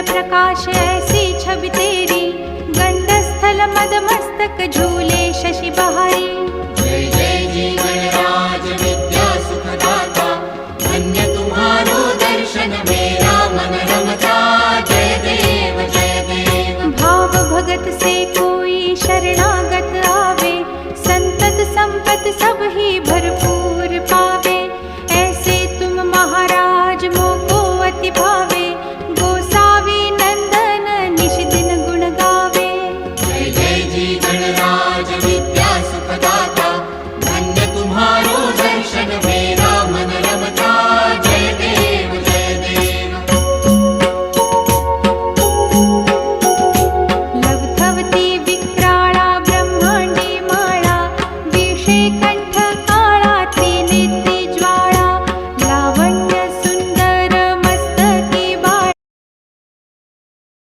प्रकाश ऐसी छवि तेरी, गंडस्थल मद मस्तक झूले शशि बहारी। जय जय जी गणराज विद्या सुखदाता, धन्य तुम्हारो दर्शन में